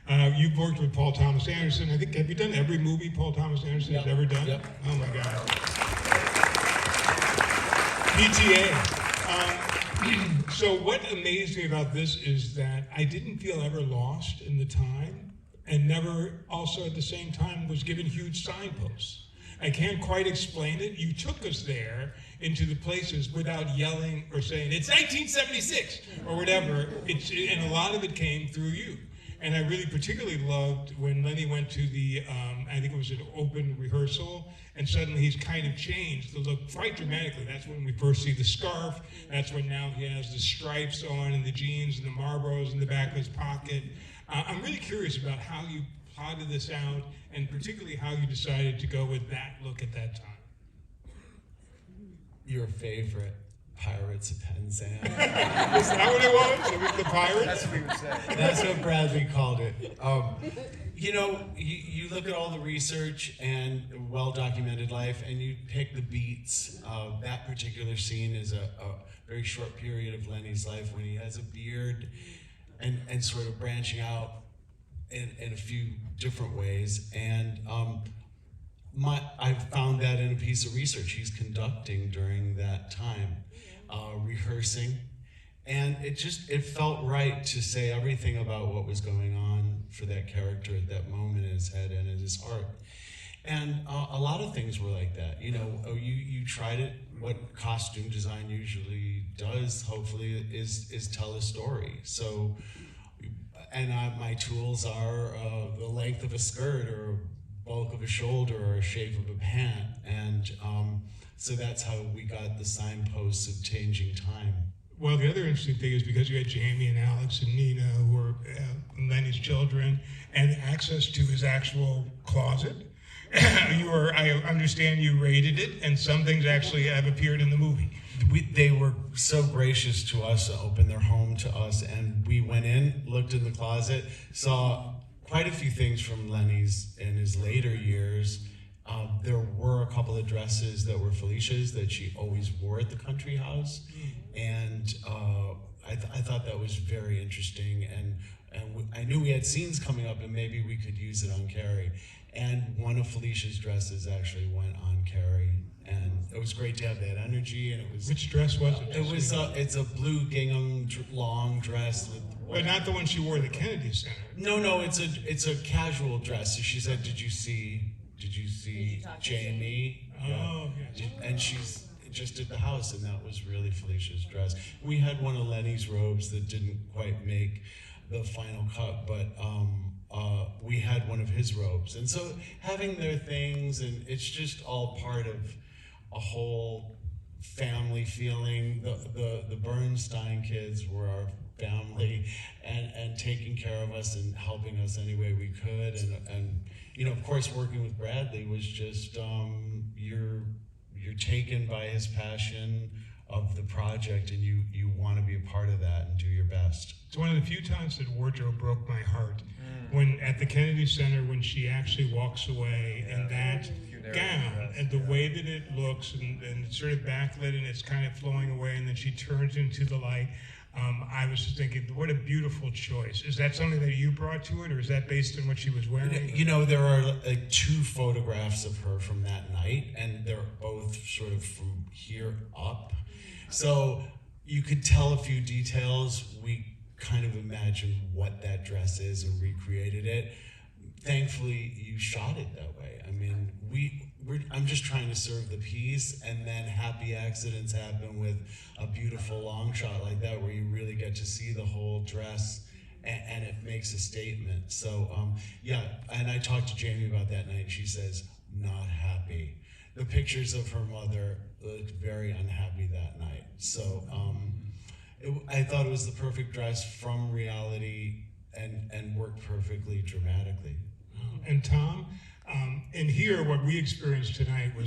You've worked with Paul Thomas Anderson. I think, have you done every movie Paul Thomas Anderson has ever done? Yep. Oh my God. PTA. So what amazed me about this is that I didn't feel ever lost in the time, and never also at the same time was given huge signposts. I can't quite explain it. You took us there into the places without yelling or saying, it's 1976 or whatever. And a lot of it came through you. And I really particularly loved when Lenny went to the, I think it was an open rehearsal, and suddenly he's kind of changed the look quite dramatically. That's when we first see the scarf. That's when now he has the stripes on and the jeans and the Marlboros in the back of his pocket. I'm really curious about how you plotted this out, and particularly how you decided to go with that look at that time. Your favorite Pirates of Penzance. Is that what it was? It was the Pirates? That's what we would say. That's what Bradley called it. You know, you look at all the research and well-documented life, and you pick the beats. That particular scene is a very short period of Lenny's life when he has a beard and sort of branching out in a few different ways. And I found that in a piece of research he's conducting during that time, rehearsing. And it felt right to say everything about what was going on for that character at that moment in his head and in his heart. And a lot of things were like that. You know, you tried it. What costume design usually does, hopefully, is tell a story. So, and my tools are the length of a skirt or bulk of a shoulder or a shape of a pant. And so that's how we got the signposts of changing time. Well, the other interesting thing is because you had Jamie and Alex and Nina, who were Lenny's children, and access to his actual closet, I understand you rated it, and some things actually have appeared in the movie. They were so gracious to us to open their home to us, and we went in, looked in the closet, saw quite a few things from Lenny's in his later years. There were a couple of dresses that were Felicia's that she always wore at the country house, and I thought that was very interesting, and I knew we had scenes coming up and maybe we could use it on Carrie. And one of Felicia's dresses actually went on Carrie, and it was great to have that energy. And it was. Which dress was it? It was it's a blue gingham long dress with. But not the one she wore at the Kennedy Center. No, it's a casual dress. So she said, "Did you see Jamie?" Oh, yeah. And she's just at the house, and that was really Felicia's dress. We had one of Lenny's robes that didn't quite make the final cut, but we had one of his robes. And so having their things, and it's just all part of a whole family feeling. The Bernstein kids were our family, and taking care of us and helping us any way we could. And you know, of course, working with Bradley was just, you're taken by his passion of the project, and you want to be a part of that and do your best. It's one of the few times that wardrobe broke my heart. When at the Kennedy Center, when she actually walks away, and that gown and the way that it looks, and it's sort of backlit and it's kind of flowing away, and then she turns into the light. I was just thinking, what a beautiful choice. Is that something that you brought to it, or is that based on what she was wearing? You know, there are like 2 photographs of her from that night, and they're both sort of from here up. So you could tell a few details. We kind of imagined what that dress is and recreated it. Thankfully, you shot it that way. I mean, I'm just trying to serve the piece, and then happy accidents happen with a beautiful long shot like that where you really get to see the whole dress, and it makes a statement. So, yeah, and I talked to Jamie about that night, and she says, not happy. The pictures of her mother looked very unhappy that night. So I thought it was the perfect dress from reality and worked perfectly dramatically. And Tom, and here what we experienced tonight was